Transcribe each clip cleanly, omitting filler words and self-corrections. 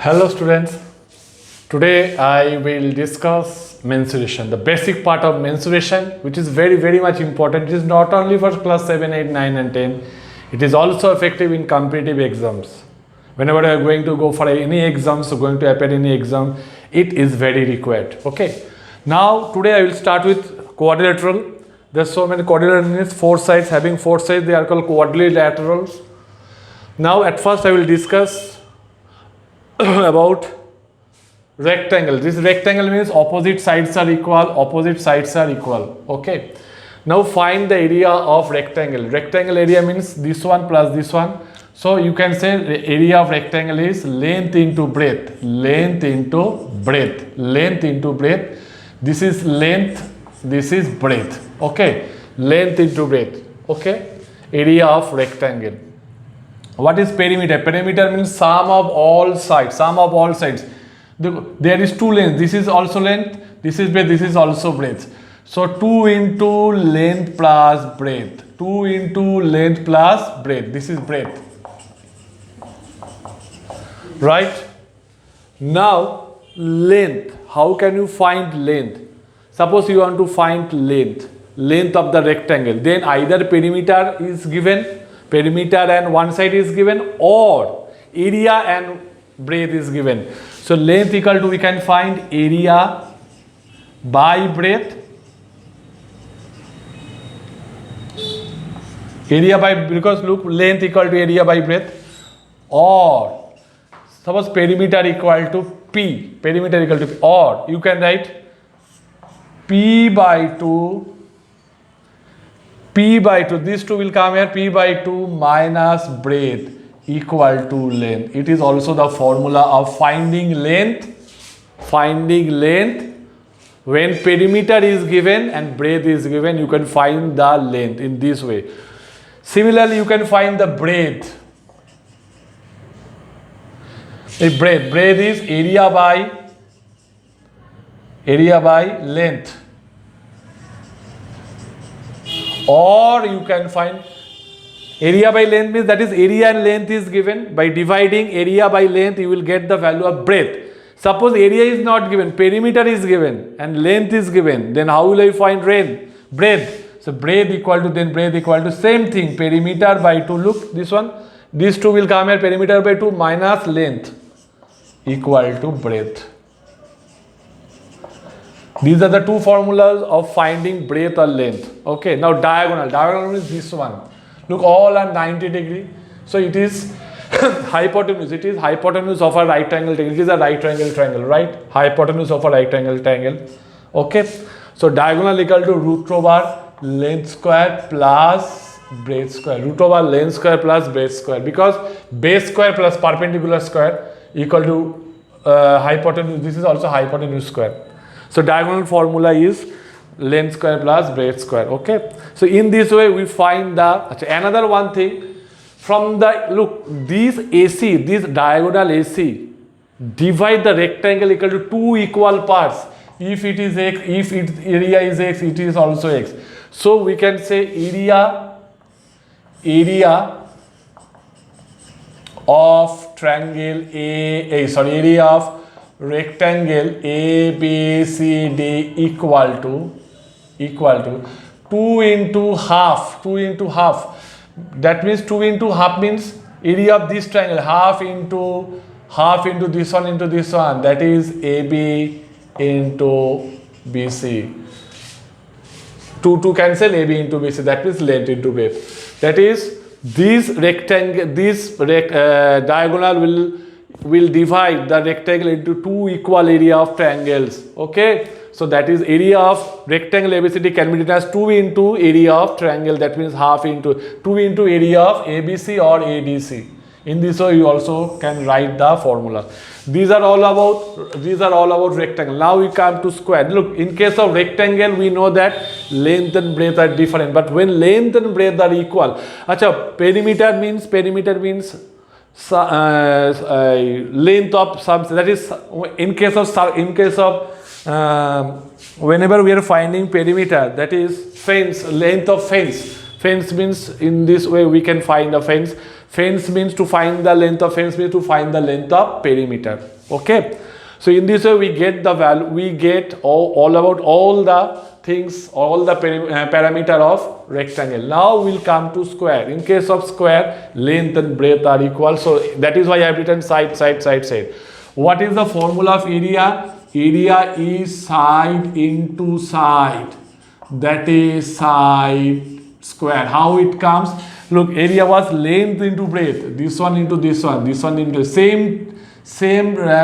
Hello students, today I will discuss mensuration, the basic part of mensuration, which is very much important. It is not only for class 7, 8, 9 and 10, it is also effective in competitive exams. Whenever you are going to go for any exams or going to appear any exam, it is very required. Okay, now today I will start with quadrilateral. There are so many quadrilaterals, four sides, having four sides, they are called quadrilaterals. Now at first I will discuss about rectangle. This rectangle means opposite sides are equal, okay. Now find the area of rectangle. Rectangle area means this one plus this one. So you can say the area of rectangle is length into breadth. This is length, this is breadth, okay. Length into breadth, okay. Area of rectangle. What is perimeter? Perimeter means sum of all sides. There is two lengths. This is also length, this is breadth, this is also breadth. So 2 into length plus breadth. 2 into length plus breadth. This is breadth. Right? Now length. How can you find length? Suppose you want to find length of the rectangle. Then either perimeter is given, perimeter and one side is given, or area and breadth is given. So length equal to, we can find area by breadth. Because look, length equal to area by breadth, or suppose perimeter equal to P. Or you can write P by 2. These two will come here, P by 2 minus breadth equal to length. It is also the formula of finding length. When perimeter is given and breadth is given, you can find the length in this way. Similarly, you can find the breadth. Breadth is area by length. Or you can find area by length means, that is area and length is given. By dividing area by length, you will get the value of breadth. Suppose area is not given, perimeter is given and length is given, then how will I find breadth? So breadth equal to same thing, perimeter by 2. Look, this one, these two will come here, perimeter by 2 minus length equal to breadth. These are the two formulas of finding breadth or length. Okay, now diagonal is this one. Look, all are 90 degree. So it is hypotenuse. It is hypotenuse of a right angle triangle. It is a right angle triangle, right? Hypotenuse of a right angle triangle. Okay. So diagonal equal to root over length square plus breadth square. Root over length square plus breadth square. Because base square plus perpendicular square equal to hypotenuse. This is also hypotenuse square. So diagonal formula is length square plus breadth square. Okay. So in this way we find another one thing from the, look, this diagonal AC divide the rectangle equal to two equal parts. If it is x, if its area is x, it is also x. So we can say area of triangle area of rectangle ABCD equal to 2 into half. That means 2 into half means area of this triangle, half into this one, that is AB into BC. 2 cancel, AB into BC, that means length into breadth. That is, this diagonal will divide the rectangle into two equal area of triangles. Okay, so that is area of rectangle ABCD can be written as 2 into area of triangle, that means half into 2 into area of ABC or ADC. In this way you also can write the formula. These are all about rectangle. Now we come to square. Look, in case of rectangle we know that length and breadth are different, but when length and breadth are equal, perimeter means length of some, that is in case of whenever we are finding perimeter, that is fence, length of fence. Fence means in this way we can find a fence. Fence means to find the length of fence means to find the length of perimeter. Okay. So in this way we get the value, we get all about all the things, all the parameter of rectangle. Now we'll come to square. In case of square, length and breadth are equal. So that is why I have written side, side, side, side. What is the formula of area? Area is side into side. That is side square. How it comes? Look, area was length into breadth. This one into this one. This one into same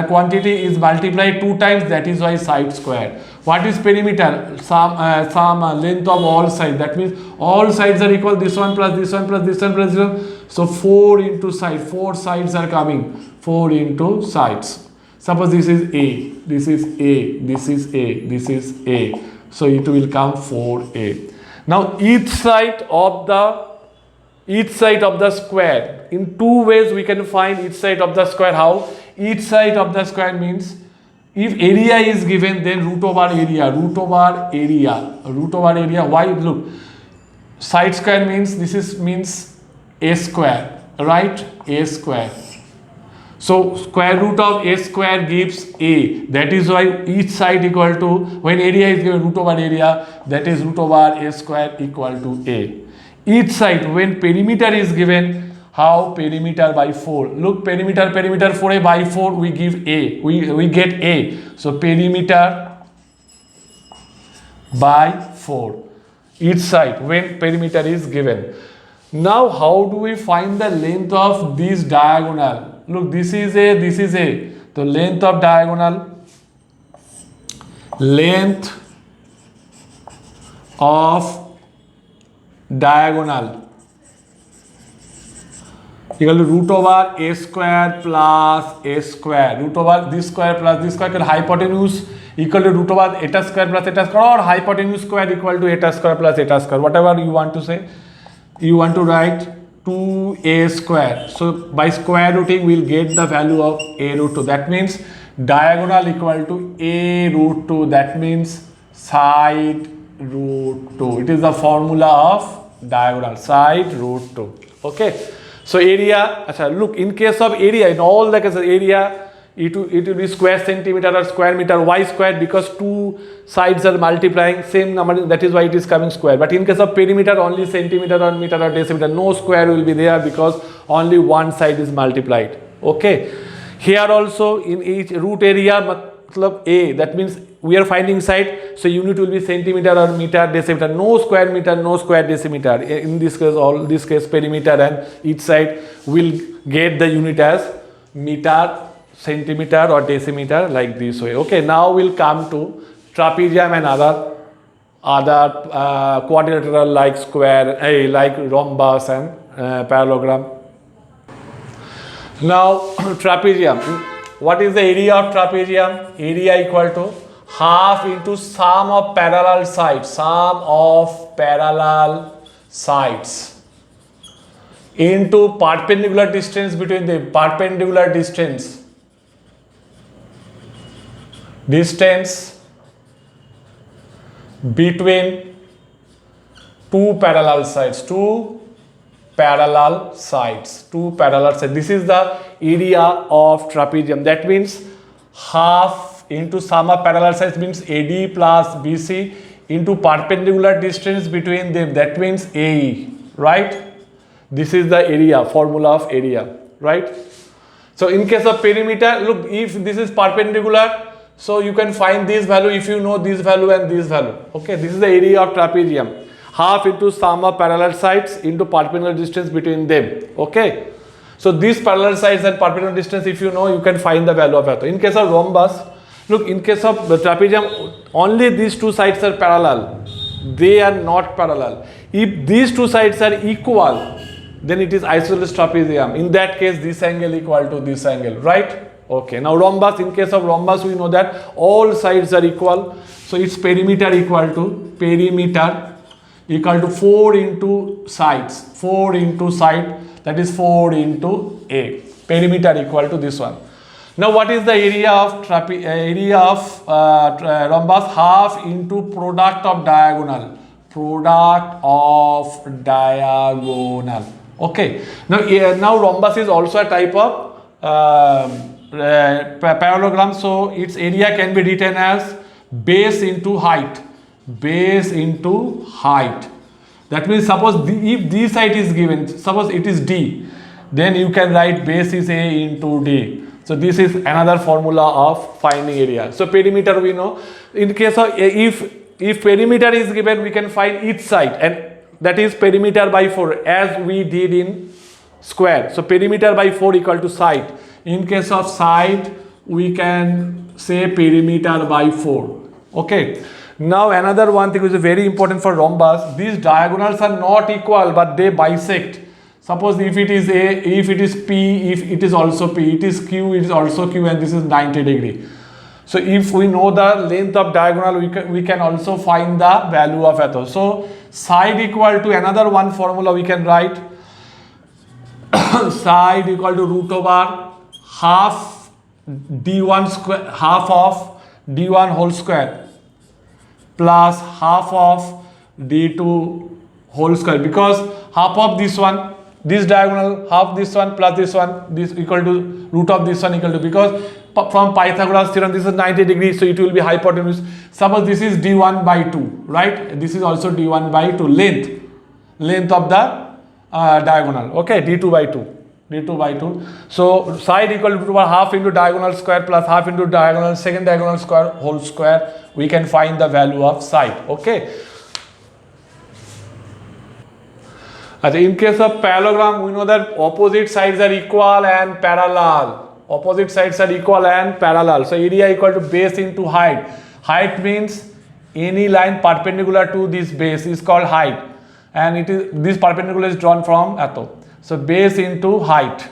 quantity is multiplied 2 times. That is why side square. What is perimeter? Some length of all sides. That means all sides are equal. This one plus this one plus this one plus this one. So 4 into side. 4 sides are coming. 4 into sides. Suppose this is A. This is A. This is A. This is A. So it will come 4A. Now each side of the square, in 2 ways we can find each side of the square. How? Each side of the square means if area is given, then root over area, root over area, root over area. Why? Look, side square means means a square, right? A square. So square root of a square gives a. That is why each side equal to, when area is given, root over area, that is root over a square equal to a. Each side, when perimeter is given, how? Perimeter by 4. Look, perimeter 4a by 4, we give a. We get a. So perimeter by 4. Each side, when perimeter is given. Now, how do we find the length of this diagonal? Look, this is a, this is a. The length of diagonal, length of diagonal equal to root over a square plus a square. Root over this square plus this square, hypotenuse equal to root over eta square plus eta square, or hypotenuse square equal to eta square plus eta square. Whatever you want to say. You want to write 2a square. So by square rooting we will get the value of a root 2. That means diagonal equal to a root 2. That means side root 2. It is the formula of diagonal, side root 2. Okay. So area, look, in case of area, in all the cases, area, it will be square centimeter or square meter. Why square? Because 2 sides are multiplying same number, that is why it is coming square. But in case of perimeter, only centimeter or meter or decimeter, no square will be there because only one side is multiplied. Okay. Here also in each root area, matlab a, that means we are finding side, so unit will be centimeter or meter, decimeter, no square meter, no square decimeter. In this case, all this case perimeter and each side will get the unit as meter, centimeter or decimeter, like this way. Okay, now we'll come to trapezium and other quadrilateral like square, like rhombus and parallelogram. Now trapezium. What is the area of trapezium? Area equal to half into sum of parallel sides. Sum of parallel sides into perpendicular distance between the perpendicular distance between 2 parallel sides. 2 parallel sides. This is the area of trapezium. That means half into sum of parallel sides means AD plus BC into perpendicular distance between them. That means AE, right? This is the area, formula of area, right? So in case of perimeter, look, if this is perpendicular, so you can find this value if you know this value and this value. Okay, this is the area of trapezium. Half into sum of parallel sides into perpendicular distance between them. Okay. So these parallel sides and perpendicular distance, if you know, you can find the value of it. In case of rhombus, look, in case of the trapezium, only these 2 sides are parallel. They are not parallel. If these 2 sides are equal, then it is isosceles trapezium. In that case, this angle equal to this angle, right? Okay. Now rhombus, in case of rhombus, we know that all sides are equal. So its perimeter equal to 4 into sides. 4 into side, that is 4 into A. Perimeter equal to this one. Now what is the area of rhombus? Half into product of diagonal. Product of diagonal. Okay. Now rhombus is also a type of parallelogram. So its area can be written as base into height. Base into height. That means suppose if this side is given, suppose it is D, then you can write base is A into D. So this is another formula of finding area. So perimeter we know. In case of if perimeter is given, we can find each side, and that is perimeter by 4 as we did in square. So perimeter by 4 equal to side. In case of side, we can say perimeter by 4. Okay. Now another one thing which is very important for rhombus, these diagonals are not equal but they bisect. Suppose if it is A, if it is P, if it is also P, it is Q, it is also Q, and this is 90 degree. So if we know the length of diagonal, we can also find the value of ethos. So side equal to another one formula we can write side equal to root over half d1 square, half of d1 whole square plus half of d2 whole square, because half of this one, this diagonal, half this one plus this one, this equal to root of this one equal to, because from Pythagoras theorem this is 90 degrees, so it will be hypotenuse. Suppose this is d1 by 2, right? This is also d1 by 2, length of the diagonal, okay, d2 by 2. So side equal to half into diagonal square plus half into diagonal second diagonal square whole square. We can find the value of side. Okay. In case of parallelogram, we know that opposite sides are equal and parallel. Opposite sides are equal and parallel. So area equal to base into height. Height means any line perpendicular to this base is called height, and it is this perpendicular is drawn from ethos. So base into height.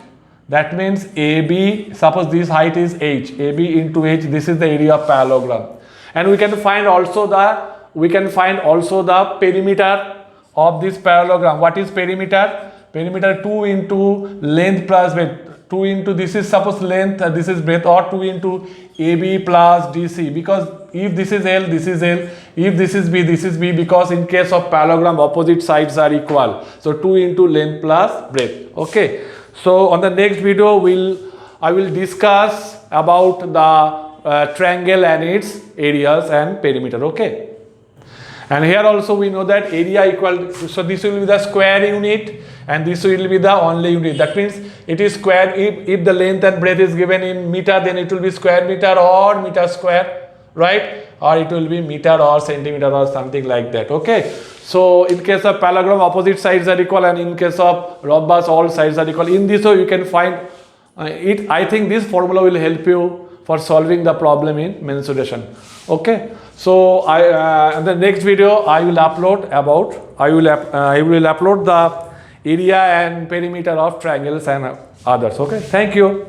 That means AB, suppose this height is H, AB into H, this is the area of parallelogram. And we can find also the perimeter of this parallelogram. What is perimeter? Perimeter 2 into length plus width. 2 into this is suppose length, this is breadth, or 2 into AB plus DC, because if this is L, this is L, if this is B, this is B, because in case of parallelogram opposite sides are equal. So 2 into length plus breadth. Okay. So on the next video I will discuss about the triangle and its areas and perimeter. Okay. And here also we know that area equal, so this will be the square unit and this will be the only unit. That means it is square, if the length and breadth is given in meter, then it will be square meter or meter square, right? Or it will be meter or centimeter or something like that. Okay. So in case of parallelogram opposite sides are equal, and in case of rhombus all sides are equal. In this way you can find it. I think this formula will help you for solving the problem in mensuration. Okay. So in the next video I will upload the area and perimeter of triangles and others. Okay. Thank you.